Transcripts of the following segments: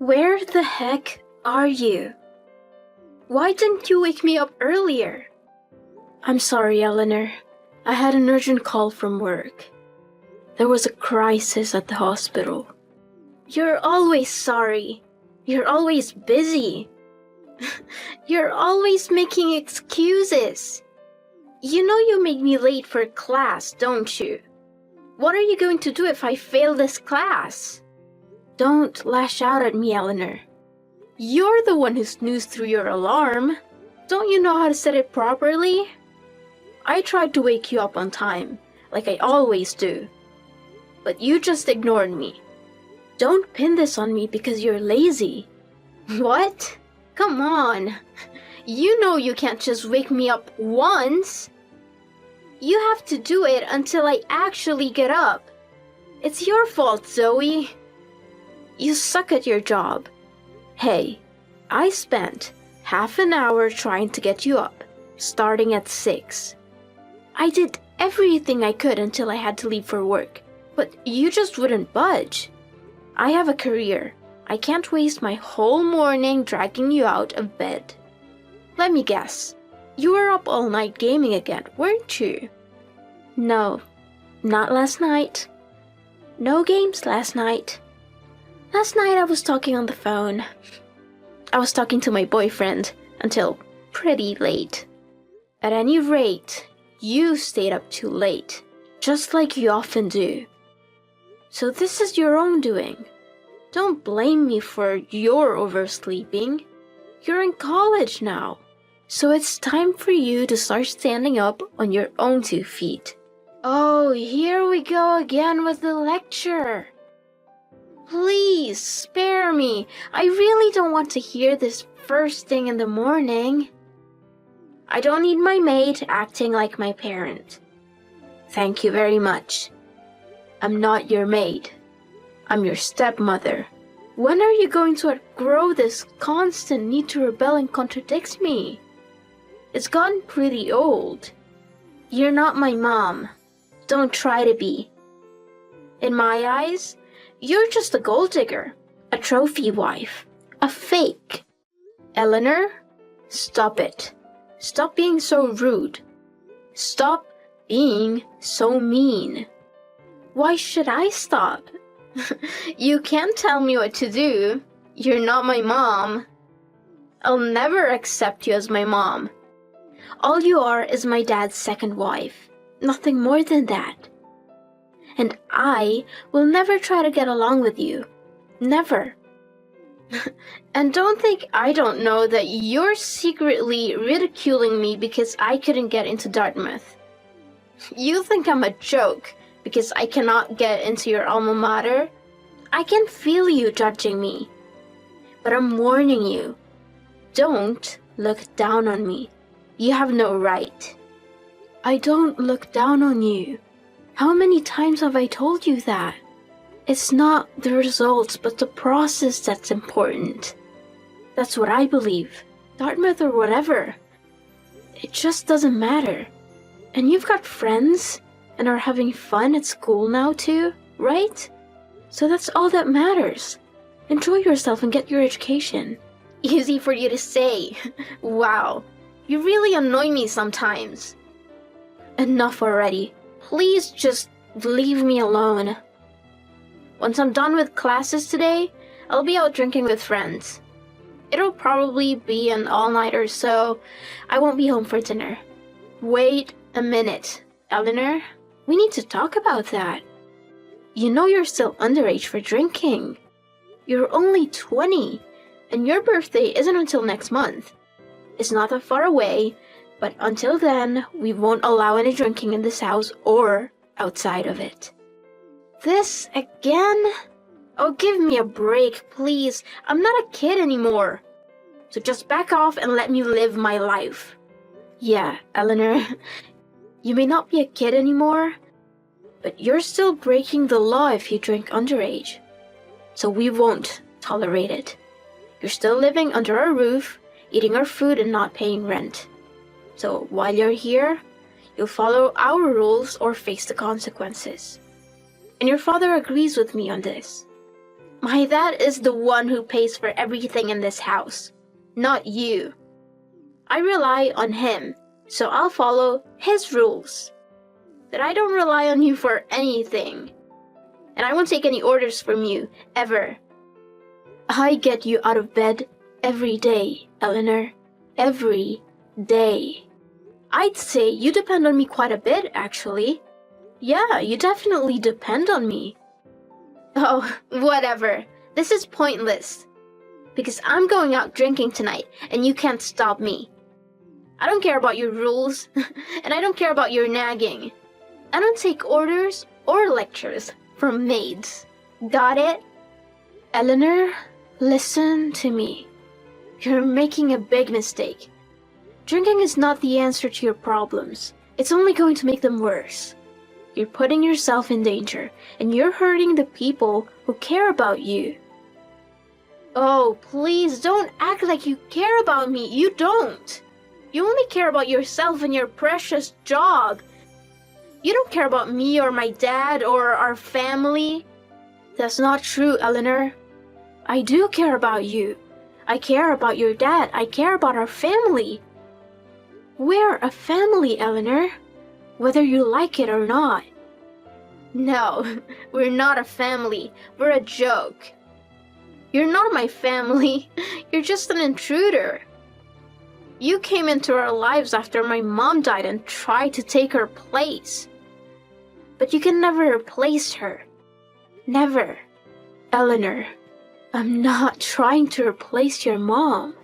Where the heck are you? Why didn't you wake me up earlier? I'm sorry, Eleanor. I had an urgent call from work. There was a crisis at the hospital. You're always sorry. You're always busy. You're always making excuses. You know you made me late for class, don't you? What are you going to do if I fail this class? Don't lash out at me, Eleanor. You're the one who snoozed through your alarm. Don't you know how to set it properly? I tried to wake you up on time, like I always do. But you just ignored me. Don't pin this on me because you're lazy. What? Come on. You know you can't just wake me up once. You have to do it until I actually get up. It's your fault, Zoe. You suck at your job. Hey, I spent half an hour trying to get you up, starting at 6. I did everything I could until I had to leave for work, but you just wouldn't budge. I have a career. I can't waste my whole morning dragging you out of bed. Let me guess. You were up all night gaming again, weren't you? No, not last night. No games last night. Last night I was talking on the phone. I was talking to my boyfriend until pretty late. At any rate, you stayed up too late, just like you often do. So this is your own doing. Don't blame me for your oversleeping. You're in college now, so it's time for you to start standing up on your own 2 feet. Oh, here we go again with the lecture. Please, spare me. I really don't want to hear this first thing in the morning. I don't need my maid acting like my parent. Thank you very much. I'm not your maid. I'm your stepmother. When are you going to outgrow this constant need to rebel and contradict me? It's gotten pretty old. You're not my mom. Don't try to be. In my eyes, you're just a gold digger, a trophy wife, a fake. Eleanor, stop it. Stop being so rude. Stop being so mean. Why should I stop? You can't tell me what to do. You're not my mom. I'll never accept you as my mom. All you are is my dad's second wife. Nothing more than that. And I will never try to get along with you. Never. And don't think I don't know that you're secretly ridiculing me because I couldn't get into Dartmouth. You think I'm a joke because I cannot get into your alma mater? I can feel you judging me. But I'm warning you. Don't look down on me. You have no right. I don't look down on you. How many times have I told you that? It's not the results, but the process that's important. That's what I believe. Dartmouth or whatever. It just doesn't matter. And you've got friends and are having fun at school now too, right? So that's all that matters. Enjoy yourself and get your education. Easy for you to say. Wow. You really annoy me sometimes. Enough already. Please just leave me alone. Once I'm done with classes today, I'll be out drinking with friends. It'll probably be an all-nighter, so I won't be home for dinner. Wait a minute, Eleanor. We need to talk about that. You know you're still underage for drinking. You're only 20, and your birthday isn't until next month. It's not that far away, but until then, we won't allow any drinking in this house or outside of it. This again? Oh, give me a break, please. I'm not a kid anymore. So just back off and let me live my life. Yeah, Eleanor, you may not be a kid anymore, but you're still breaking the law if you drink underage. So we won't tolerate it. You're still living under our roof, eating our food and not paying rent. So while you're here, you'll follow our rules or face the consequences. And your father agrees with me on this. My dad is the one who pays for everything in this house, not you. I rely on him, so I'll follow his rules. But I don't rely on you for anything. And I won't take any orders from you, ever. I get you out of bed every day, Eleanor. Every day. I'd say you depend on me quite a bit, actually. Yeah, you definitely depend on me. Oh, whatever. This is pointless. Because I'm going out drinking tonight, and you can't stop me. I don't care about your rules, and I don't care about your nagging. I don't take orders or lectures from maids. Got it? Eleanor, listen to me. You're making a big mistake. Drinking is not the answer to your problems. It's only going to make them worse. You're putting yourself in danger, and you're hurting the people who care about you. Oh, please don't act like you care about me. You don't. You only care about yourself and your precious job. You don't care about me or my dad or our family. That's not true, Eleanor. I do care about you. I care about your dad. I care about our family. We're a family, Eleanor. Whether you like it or not. No, we're not a family. We're a joke. You're not my family. You're just an intruder. You came into our lives after my mom died and tried to take her place. But you can never replace her. Never. Eleanor, I'm not trying to replace your mom.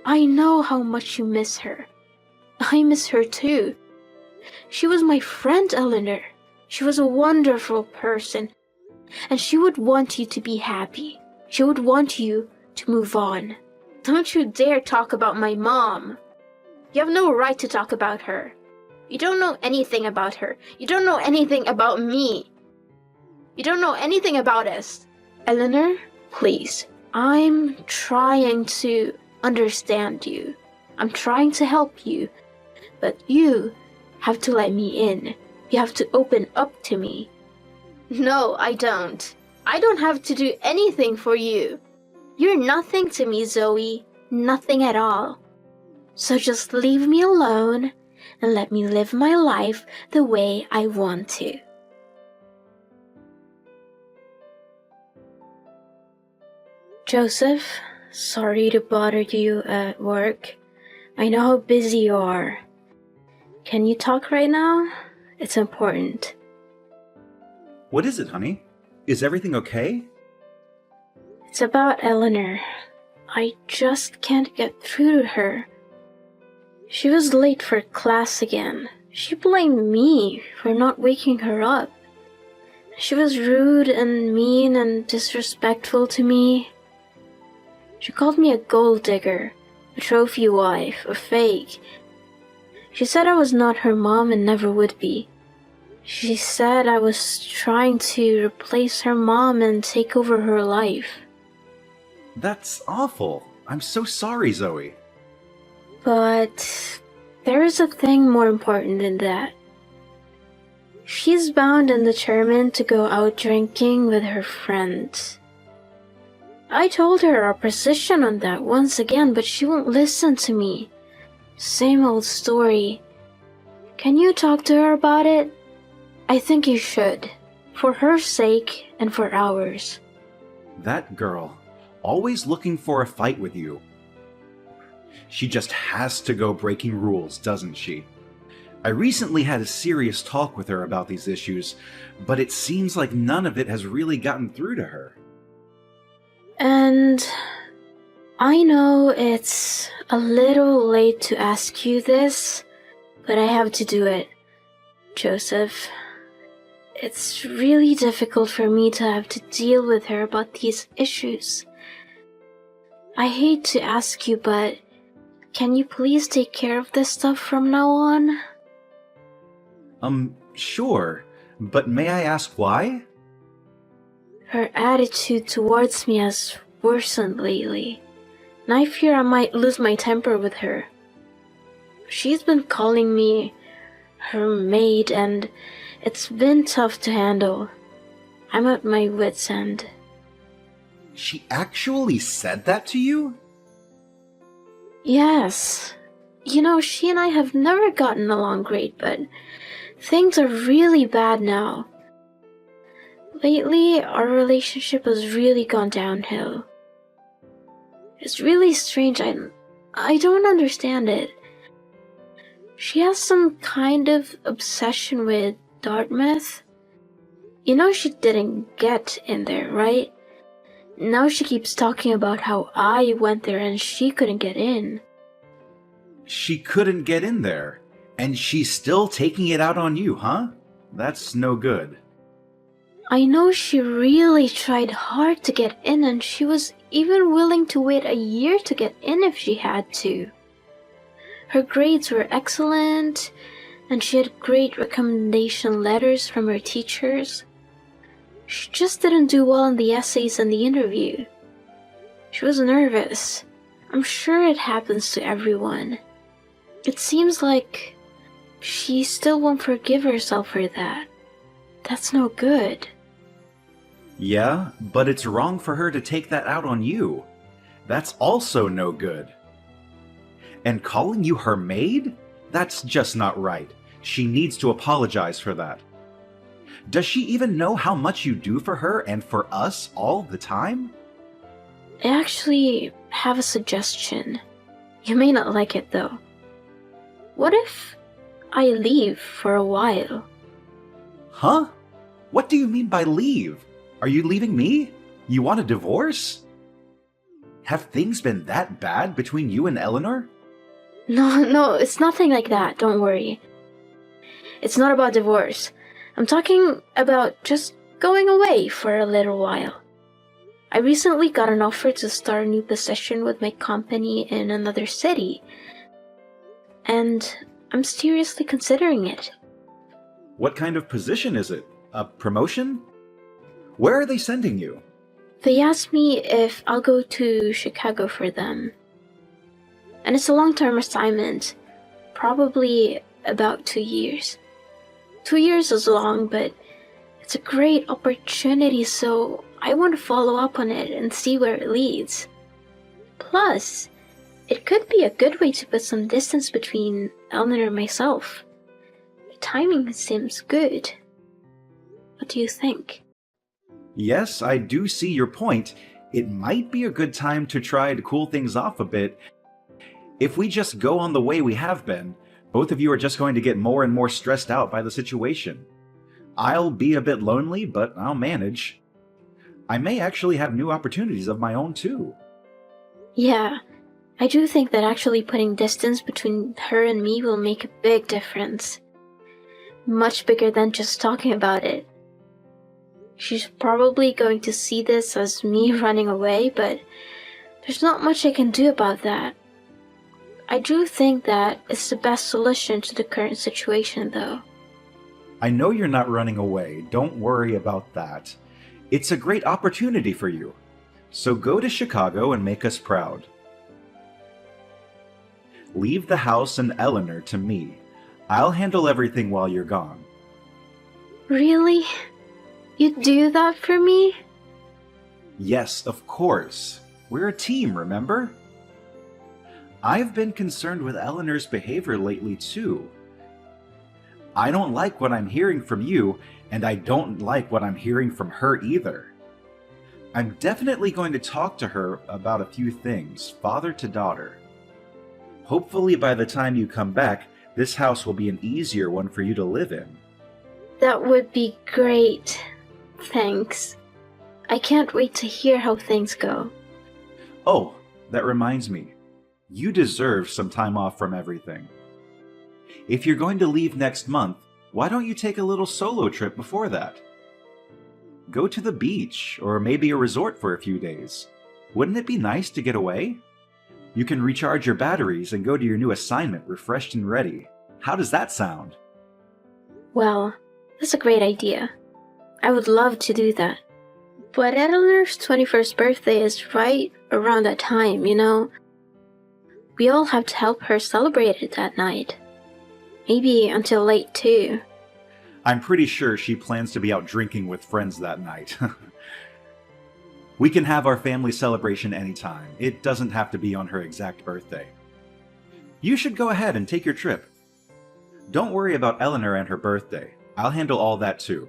I know how much you miss her. I miss her too. She was my friend, Eleanor. She was a wonderful person. And she would want you to be happy. She would want you to move on. Don't you dare talk about my mom. You have no right to talk about her. You don't know anything about her. You don't know anything about me. You don't know anything about us. Eleanor, please. I'm trying to understand you. I'm trying to help you. But you have to let me in. You have to open up to me. No, I don't. I don't have to do anything for you. You're nothing to me, Zoe. Nothing at all. So just leave me alone and let me live my life the way I want to. Joseph, sorry to bother you at work. I know how busy you are. Can you talk right now? It's important. What is it, honey? Is everything okay? It's about Eleanor. I just can't get through to her. She was late for class again. She blamed me for not waking her up. She was rude and mean and disrespectful to me. She called me a gold digger, a trophy wife, a fake. She said I was not her mom and never would be. She said I was trying to replace her mom and take over her life. That's awful. I'm so sorry, Zoe. But there is a thing more important than that. She's bound and determined to go out drinking with her friends. I told her our position on that once again, but she won't listen to me. Same old story. Can you talk to her about it? I think you should. For her sake and for ours. That girl, always looking for a fight with you. She just has to go breaking rules, doesn't she? I recently had a serious talk with her about these issues, but it seems like none of it has really gotten through to her. And I know it's a little late to ask you this, but I have to do it. Joseph, it's really difficult for me to have to deal with her about these issues. I hate to ask you, but can you please take care of this stuff from now on? Sure, but may I ask why? Her attitude towards me has worsened lately, and I fear I might lose my temper with her. She's been calling me her maid, and it's been tough to handle. I'm at my wit's end. She actually said that to you? Yes. You know, she and I have never gotten along great, but things are really bad now. Lately, our relationship has really gone downhill. It's really strange. I don't understand it. She has some kind of obsession with Dartmouth. You know she didn't get in there, right? Now she keeps talking about how I went there and she couldn't get in. She couldn't get in there, and she's still taking it out on you, huh? That's no good. I know she really tried hard to get in, and she was even willing to wait a year to get in if she had to. Her grades were excellent, and she had great recommendation letters from her teachers. She just didn't do well in the essays and the interview. She was nervous. I'm sure it happens to everyone. It seems like she still won't forgive herself for that. That's no good. Yeah, but it's wrong for her to take that out on you. That's also no good. And calling you her maid? That's just not right. She needs to apologize for that. Does she even know how much you do for her and for us all the time? I actually have a suggestion. You may not like it though. What if I leave for a while? Huh? What do you mean by leave? Are you leaving me? You want a divorce? Have things been that bad between you and Eleanor? No, it's nothing like that, don't worry. It's not about divorce. I'm talking about just going away for a little while. I recently got an offer to start a new position with my company in another city, and I'm seriously considering it. What kind of position is it? A promotion? Where are they sending you? They asked me if I'll go to Chicago for them. And it's a long-term assignment, probably about 2 years. 2 years is long, but it's a great opportunity, so I want to follow up on it and see where it leads. Plus, it could be a good way to put some distance between Eleanor and myself. The timing seems good. What do you think? Yes, I do see your point. It might be a good time to try to cool things off a bit. If we just go on the way we have been, both of you are just going to get more and more stressed out by the situation. I'll be a bit lonely, but I'll manage. I may actually have new opportunities of my own too. Yeah, I do think that actually putting distance between her and me will make a big difference. Much bigger than just talking about it. She's probably going to see this as me running away, but there's not much I can do about that. I do think that it's the best solution to the current situation, though. I know you're not running away. Don't worry about that. It's a great opportunity for you. So go to Chicago and make us proud. Leave the house and Eleanor to me. I'll handle everything while you're gone. Really? You'd do that for me? Yes, of course. We're a team, remember? I've been concerned with Eleanor's behavior lately, too. I don't like what I'm hearing from you, and I don't like what I'm hearing from her either. I'm definitely going to talk to her about a few things, father to daughter. Hopefully by the time you come back, this house will be an easier one for you to live in. That would be great. Thanks. I can't wait to hear how things go. Oh, that reminds me. You deserve some time off from everything. If you're going to leave next month, why don't you take a little solo trip before that? Go to the beach, or maybe a resort for a few days. Wouldn't it be nice to get away? You can recharge your batteries and go to your new assignment refreshed and ready. How does that sound? Well, that's a great idea. I would love to do that. But Eleanor's 21st birthday is right around that time, you know? We all have to help her celebrate it that night. Maybe until late, too. I'm pretty sure she plans to be out drinking with friends that night. We can have our family celebration anytime. It doesn't have to be on her exact birthday. You should go ahead and take your trip. Don't worry about Eleanor and her birthday. I'll handle all that too.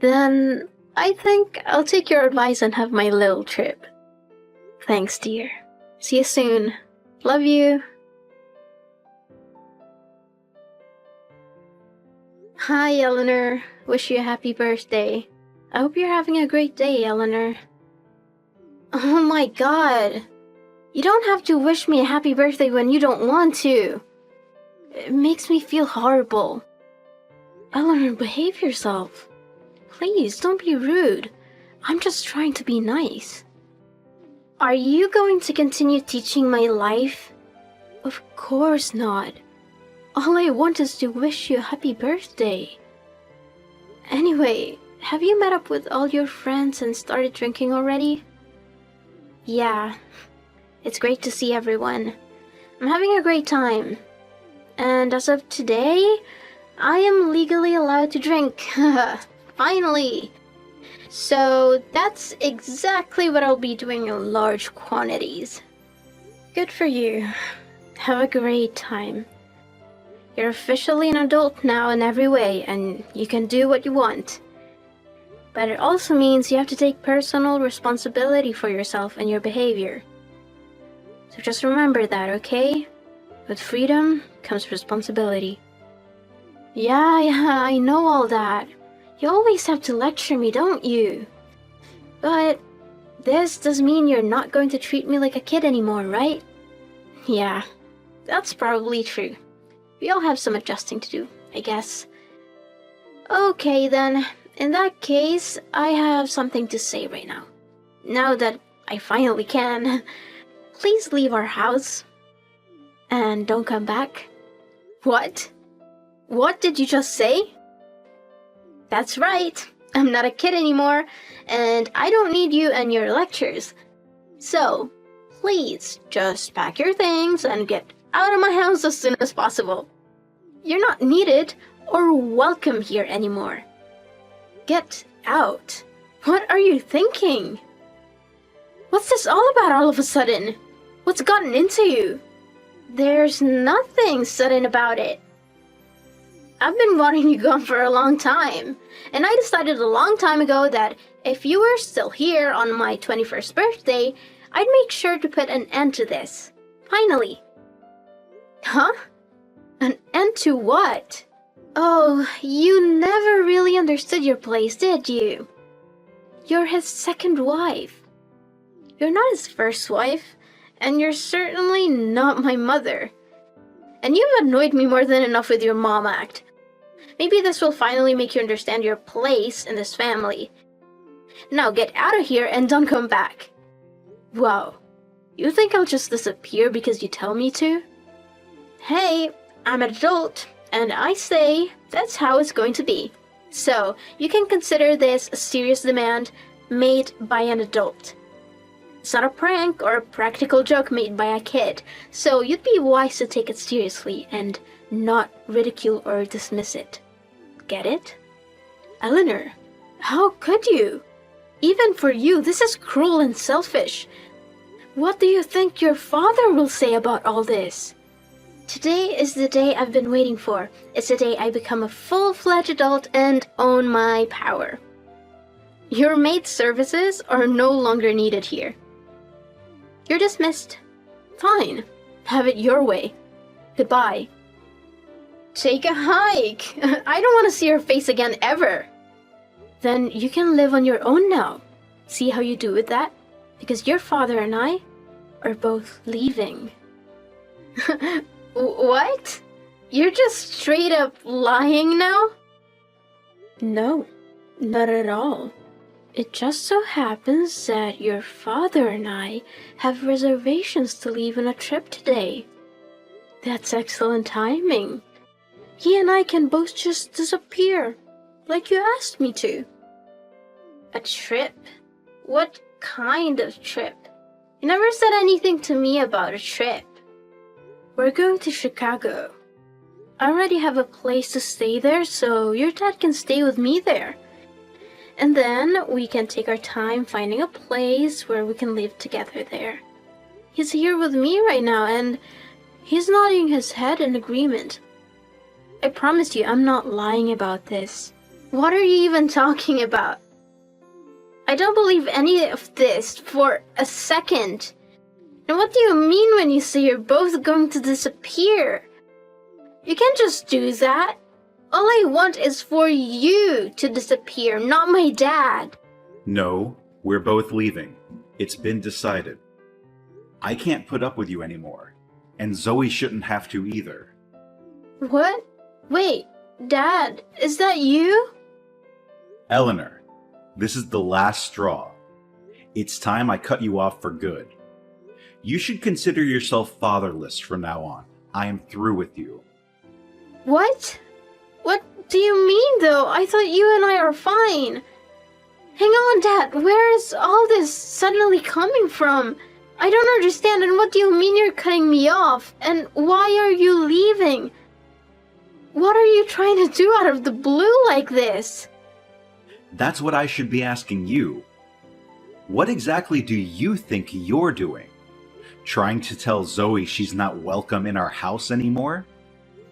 Then I think I'll take your advice and have my little trip. Thanks, dear. See you soon. Love you. Hi, Eleanor. Wish you a happy birthday. I hope you're having a great day, Eleanor. Oh my god. You don't have to wish me a happy birthday when you don't want to. It makes me feel horrible. Eleanor, behave yourself. Please, don't be rude. I'm just trying to be nice. Are you going to continue teaching my life? Of course not. All I want is to wish you a happy birthday. Anyway, have you met up with all your friends and started drinking already? Yeah, it's great to see everyone. I'm having a great time. And as of today, I am legally allowed to drink. Finally! So that's exactly what I'll be doing in large quantities. Good for you. Have a great time. You're officially an adult now in every way, and you can do what you want. But it also means you have to take personal responsibility for yourself and your behavior. So just remember that, okay? With freedom comes responsibility. Yeah, I know all that. You always have to lecture me, don't you? But this does mean you're not going to treat me like a kid anymore, right? Yeah, that's probably true. We all have some adjusting to do, I guess. Okay then, in that case, I have something to say right now. Now that I finally can, please leave our house. And don't come back. What? What did you just say? That's right. I'm not a kid anymore, and I don't need you and your lectures. So, please, just pack your things and get out of my house as soon as possible. You're not needed or welcome here anymore. Get out. What are you thinking? What's this all about all of a sudden? What's gotten into you? There's nothing sudden about it. I've been wanting you gone for a long time, and I decided a long time ago that if you were still here on my 21st birthday, I'd make sure to put an end to this. Finally. Huh? An end to what? Oh, you never really understood your place, did you? You're his second wife. You're not his first wife, and you're certainly not my mother. And you've annoyed me more than enough with your mom act. Maybe this will finally make you understand your place in this family. Now get out of here and don't come back. Wow, you think I'll just disappear because you tell me to? Hey, I'm an adult, and I say that's how it's going to be. So, you can consider this a serious demand made by an adult. It's not a prank or a practical joke made by a kid, so you'd be wise to take it seriously and not ridicule or dismiss it. Get it? Eleanor, how could you? Even for you, this is cruel and selfish. What do you think your father will say about all this? Today is the day I've been waiting for. It's the day I become a full-fledged adult and own my power. Your maid services are no longer needed here. You're dismissed. Fine. Have it your way. Goodbye. Take a hike. I don't want to see your face again ever. Then you can live on your own now. See how you do with that? Because your father and I are both leaving. What? You're just straight up lying now? No, not at all. It just so happens that your father and I have reservations to leave on a trip today. That's excellent timing. He and I can both just disappear, like you asked me to. A trip? What kind of trip? You never said anything to me about a trip. We're going to Chicago. I already have a place to stay there, so your dad can stay with me there. And then we can take our time finding a place where we can live together there. He's here with me right now, and he's nodding his head in agreement. I promise you, I'm not lying about this. What are you even talking about? I don't believe any of this for a second. And what do you mean when you say you're both going to disappear? You can't just do that. All I want is for you to disappear, not my dad. No, we're both leaving. It's been decided. I can't put up with you anymore, and Zoe shouldn't have to either. What? Wait, Dad, is that you? Eleanor, this is the last straw. It's time I cut you off for good. You should consider yourself fatherless from now on. I am through with you. What? What do you mean, though? I thought you and I are fine. Hang on, Dad. Where is all this suddenly coming from? I don't understand. And what do you mean you're cutting me off? And why are you leaving? What are you trying to do out of the blue like this? That's what I should be asking you. What exactly do you think you're doing? Trying to tell Zoe she's not welcome in our house anymore?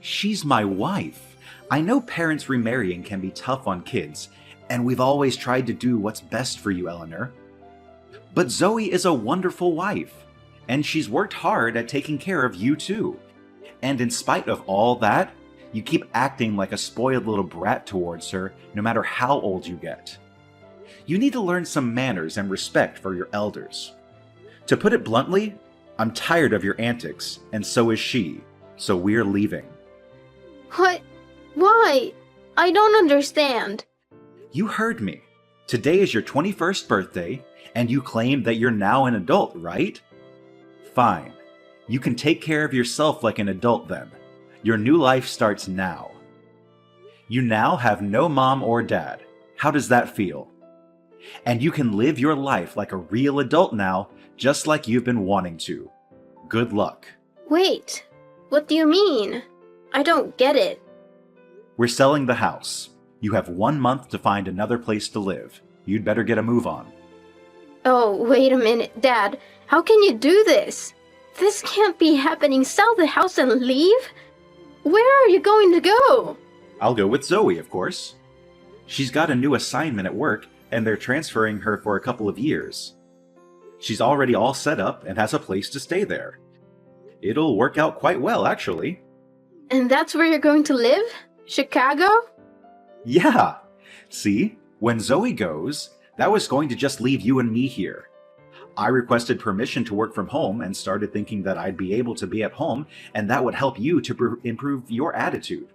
She's my wife. I know parents remarrying can be tough on kids, and we've always tried to do what's best for you, Eleanor. But Zoe is a wonderful wife, and she's worked hard at taking care of you too. And in spite of all that, you keep acting like a spoiled little brat towards her, no matter how old you get. You need to learn some manners and respect for your elders. To put it bluntly, I'm tired of your antics, and so is she, so we're leaving. What? Why? I don't understand. You heard me. Today is your 21st birthday, and you claim that you're now an adult, right? Fine. You can take care of yourself like an adult then. Your new life starts now. You now have no mom or dad. How does that feel? And you can live your life like a real adult now, just like you've been wanting to. Good luck. Wait, what do you mean? I don't get it. We're selling the house. You have 1 month to find another place to live. You'd better get a move on. Oh, wait a minute, Dad. How can you do this? This can't be happening. Sell the house and leave? Where are you going to go? I'll go with Zoe, of course. She's got a new assignment at work, and they're transferring her for a couple of years. She's already all set up and has a place to stay there. It'll work out quite well, actually. And that's where you're going to live? Chicago? Yeah! See, when Zoe goes, that was going to just leave you and me here. I requested permission to work from home and started thinking that I'd be able to be at home and that would help you to improve your attitude.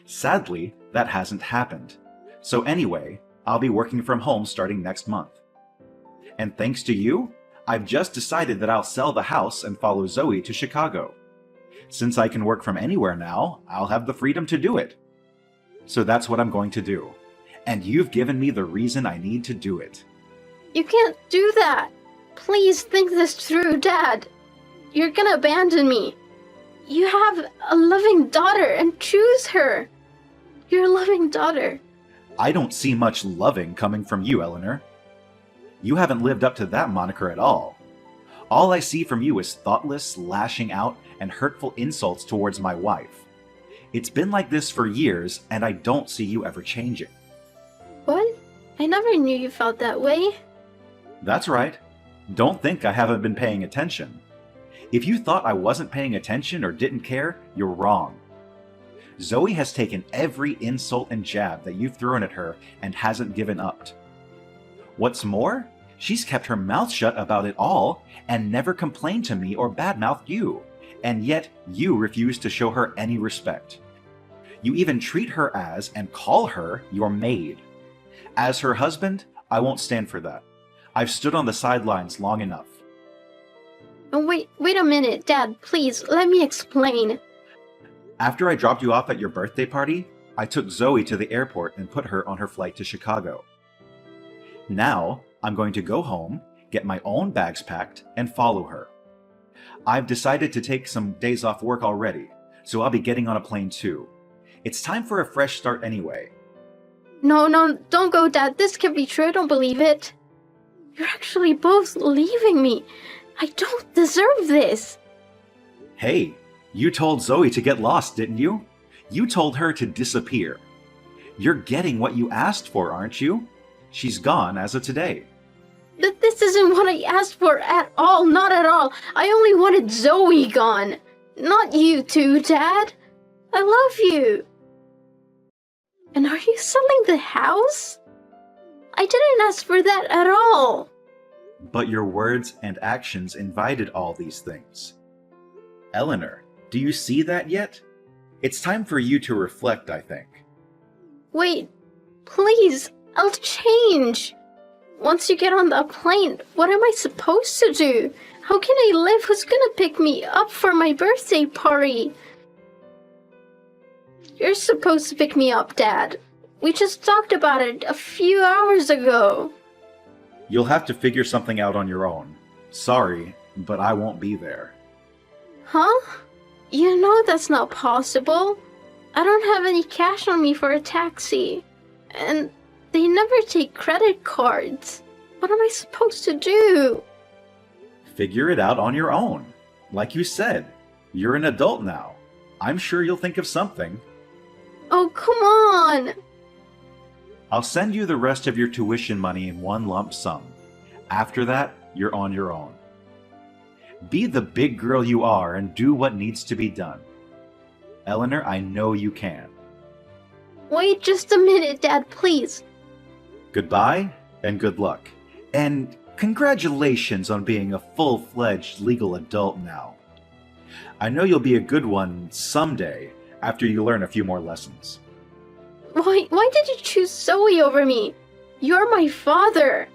Sadly, that hasn't happened. So anyway, I'll be working from home starting next month. And thanks to you, I've just decided that I'll sell the house and follow Zoe to Chicago. Since I can work from anywhere now, I'll have the freedom to do it. So that's what I'm going to do. And you've given me the reason I need to do it. You can't do that. Please think this through, Dad. You're gonna abandon me. You have a loving daughter and choose her. Your loving daughter. I don't see much loving coming from you, Eleanor. You haven't lived up to that moniker at all. All I see from you is thoughtless lashing out and hurtful insults towards my wife. It's been like this for years, and I don't see you ever changing. What? I never knew you felt that way. That's right. Don't think I haven't been paying attention. If you thought I wasn't paying attention or didn't care, you're wrong. Zoe has taken every insult and jab that you've thrown at her and hasn't given up. What's more, she's kept her mouth shut about it all and never complained to me or badmouthed you, and yet you refuse to show her any respect. You even treat her as and call her your maid. As her husband, I won't stand for that. I've stood on the sidelines long enough. Oh, wait a minute, Dad, please, let me explain. After I dropped you off at your birthday party, I took Zoe to the airport and put her on her flight to Chicago. Now, I'm going to go home, get my own bags packed, and follow her. I've decided to take some days off work already, so I'll be getting on a plane too. It's time for a fresh start anyway. No, don't go, Dad. This can't be true. I don't believe it. You're actually both leaving me. I don't deserve this. Hey, you told Zoe to get lost, didn't you? You told her to disappear. You're getting what you asked for, aren't you? She's gone as of today. But this isn't what I asked for at all. Not at all. I only wanted Zoe gone. Not you too, Dad. I love you. And are you selling the house? I didn't ask for that at all. But your words and actions invited all these things. Eleanor, do you see that yet? It's time for you to reflect, I think. Wait, please, I'll change. Once you get on the plane, what am I supposed to do? How can I live? Who's gonna pick me up for my birthday party? You're supposed to pick me up, Dad. We just talked about it a few hours ago. You'll have to figure something out on your own. Sorry, but I won't be there. Huh? You know that's not possible. I don't have any cash on me for a taxi. And they never take credit cards. What am I supposed to do? Figure it out on your own. Like you said, you're an adult now. I'm sure you'll think of something. Oh, come on! I'll send you the rest of your tuition money in one lump sum. After that, you're on your own. Be the big girl you are and do what needs to be done. Eleanor, I know you can. Wait just a minute, Dad, please. Goodbye and good luck. And congratulations on being a full-fledged legal adult now. I know you'll be a good one someday after you learn a few more lessons. Why did you choose Zoe over me? You're my father.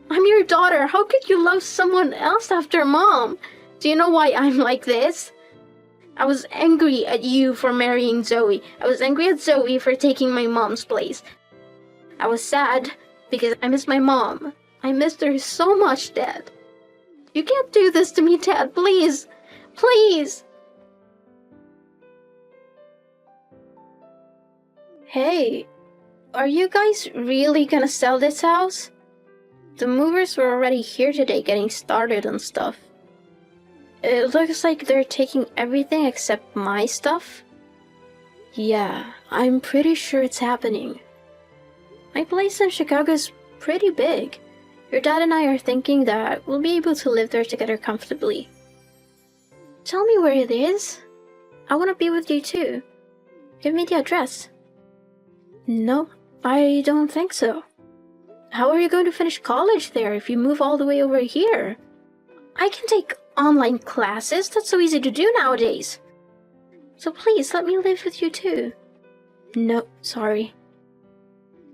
I'm your daughter. How could you love someone else after Mom? Do you know why I'm like this? I was angry at you for marrying Zoe. I was angry at Zoe for taking my mom's place. I was sad because I miss my mom. I missed her so much, Dad. You can't do this to me, Dad. Please. Please. Hey, are you guys really gonna sell this house? The movers were already here today getting started on stuff. It looks like they're taking everything except my stuff. Yeah, I'm pretty sure it's happening. My place in Chicago is pretty big. Your dad and I are thinking that we'll be able to live there together comfortably. Tell me where it is. I want to be with you too. Give me the address. No, I don't think so. How are you going to finish college there if you move all the way over here? I can take online classes. That's so easy to do nowadays. So please, let me live with you too. No, sorry.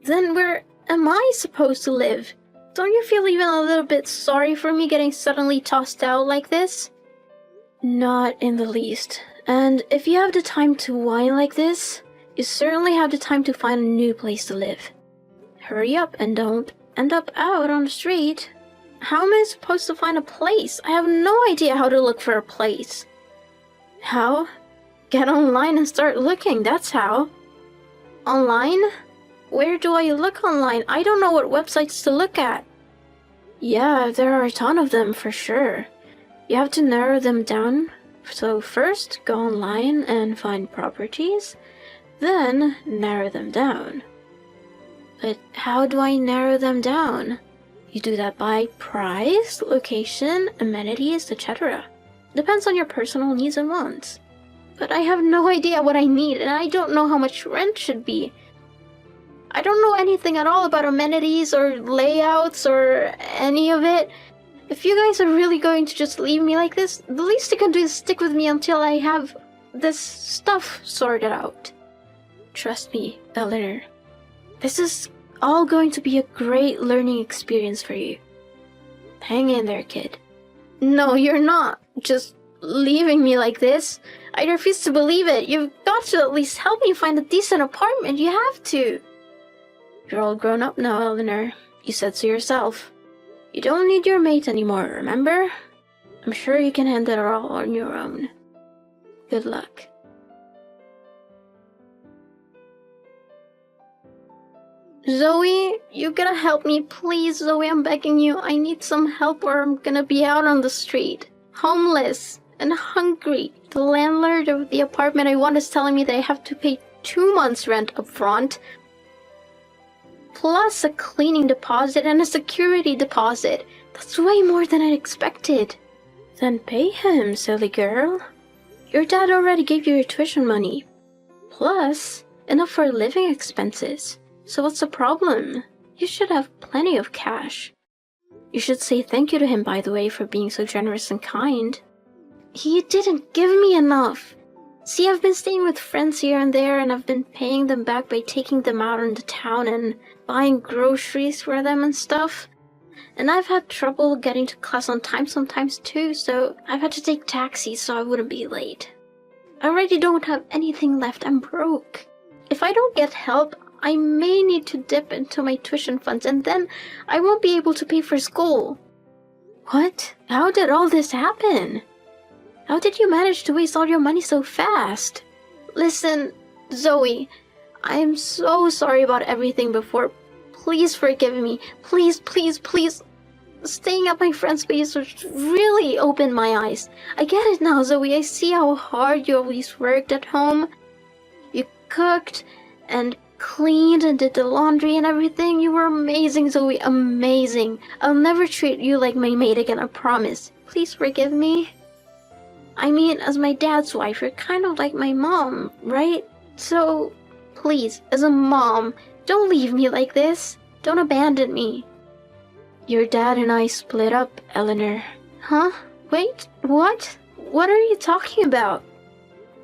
Then where am I supposed to live? Don't you feel even a little bit sorry for me getting suddenly tossed out like this? Not in the least. And if you have the time to whine like this, you certainly have the time to find a new place to live. Hurry up and don't end up out on the street. How am I supposed to find a place? I have no idea how to look for a place. How? Get online and start looking, that's how. Online? Where do I look online? I don't know what websites to look at. Yeah, there are a ton of them for sure. You have to narrow them down. So first, go online and find properties, then narrow them down. But how do I narrow them down? You do that by price, location, amenities, etc. Depends on your personal needs and wants. But I have no idea what I need, and I don't know how much rent should be. I don't know anything at all about amenities or layouts or any of it. If you guys are really going to just leave me like this, the least you can do is stick with me until I have this stuff sorted out. Trust me, Eleanor. This is all going to be a great learning experience for you. Hang in there, kid. No, you're not just leaving me like this. I refuse to believe it. You've got to at least help me find a decent apartment. You have to. You're all grown up now, Eleanor. You said so yourself. You don't need your mate anymore, remember? I'm sure you can handle it all on your own. Good luck. Zoe, you gotta help me, please, Zoe, I'm begging you. I need some help or I'm gonna be out on the street. Homeless and hungry. The landlord of the apartment I want is telling me that I have to pay 2 months' rent up front, plus a cleaning deposit and a security deposit. That's way more than I expected. Then pay him, silly girl. Your dad already gave you your tuition money. Plus, enough for living expenses. So what's the problem? You should have plenty of cash. You should say thank you to him, by the way, for being so generous and kind. He didn't give me enough. See, I've been staying with friends here and there, and I've been paying them back by taking them out into town and buying groceries for them and stuff. And I've had trouble getting to class on time sometimes too, so I've had to take taxis so I wouldn't be late. I already don't have anything left, I'm broke. If I don't get help, I may need to dip into my tuition funds, and then I won't be able to pay for school. What? How did all this happen? How did you manage to waste all your money so fast? Listen, Zoe, I am so sorry about everything before. Please forgive me. Please, please, please. Staying at my friend's place really opened my eyes. I get it now, Zoe. I see how hard you always worked at home. You cooked and cleaned and did the laundry and everything. You were amazing, Zoe. Amazing. I'll never treat you like my maid again, I promise. Please forgive me. I mean, as my dad's wife, you're kind of like my mom, right? So, please, as a mom, don't leave me like this. Don't abandon me. Your dad and I split up, Eleanor. Huh? Wait, what? What are you talking about?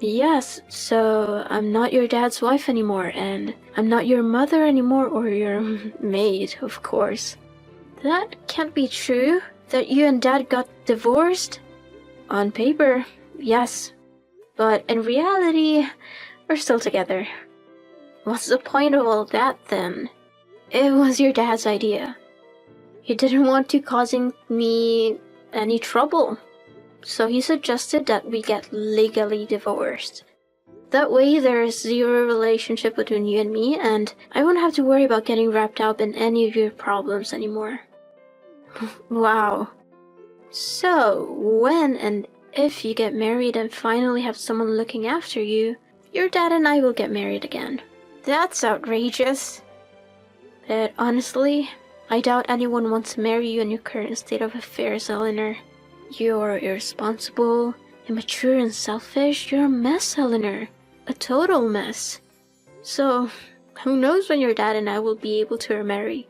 Yes, so I'm not your dad's wife anymore, and I'm not your mother anymore, or your maid, of course. That can't be true. That you and Dad got divorced? On paper, yes. But in reality, we're still together. What's the point of all that, then? It was your dad's idea. He didn't want to causing me any trouble. So he suggested that we get legally divorced. That way there is zero relationship between you and me, and I won't have to worry about getting wrapped up in any of your problems anymore. Wow. So, when and if you get married and finally have someone looking after you, your dad and I will get married again. That's outrageous. But honestly, I doubt anyone wants to marry you in your current state of affairs, Eleanor. You're irresponsible, immature, and selfish. You're a mess, Eleanor. A total mess. So, who knows when your dad and I will be able to remarry.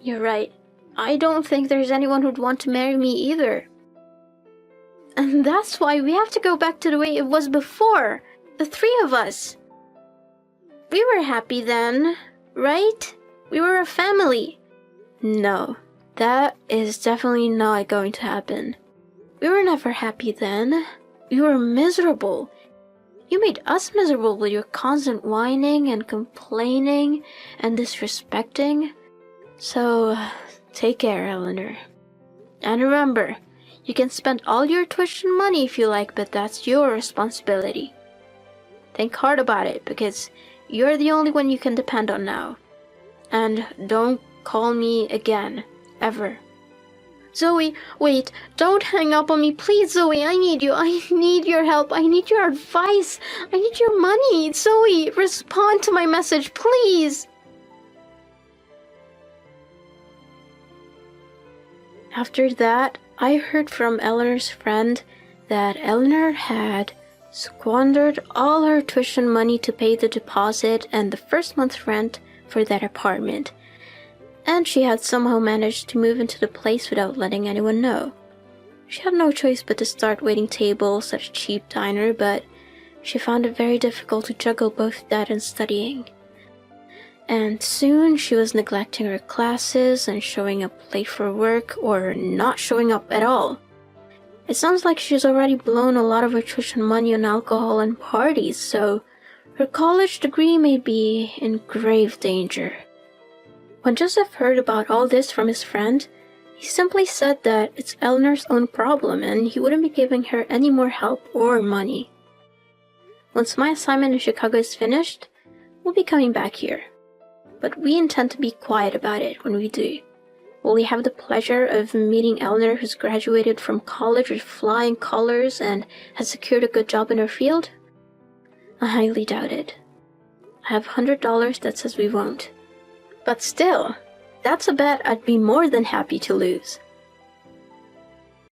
You're right. I don't think there's anyone who'd want to marry me either. And that's why we have to go back to the way it was before. The three of us. We were happy then, right? We were a family. No, that is definitely not going to happen. We were never happy then. We were miserable. You made us miserable with your constant whining and complaining and disrespecting. So, take care, Eleanor. And remember, you can spend all your tuition money if you like, but that's your responsibility. Think hard about it, because you're the only one you can depend on now. And don't call me again, ever. Zoe, wait, don't hang up on me, please, Zoe, I need you. I need your help. I need your advice. I need your money. Zoe, respond to my message, please. After that, I heard from Eleanor's friend that Eleanor had squandered all her tuition money to pay the deposit and the first month's rent for that apartment, and she had somehow managed to move into the place without letting anyone know. She had no choice but to start waiting tables at a cheap diner, but she found it very difficult to juggle both that and studying. And soon she was neglecting her classes and showing up late for work or not showing up at all. It sounds like she's already blown a lot of her tuition money on alcohol and parties, so her college degree may be in grave danger. When Joseph heard about all this from his friend, he simply said that it's Eleanor's own problem and he wouldn't be giving her any more help or money. Once my assignment in Chicago is finished, we'll be coming back here. but we intend to be quiet about it when we do. Will we have the pleasure of meeting Eleanor, who's graduated from college with flying colors and has secured a good job in her field? I highly doubt it. I have $100 that says we won't. But still, that's a bet I'd be more than happy to lose.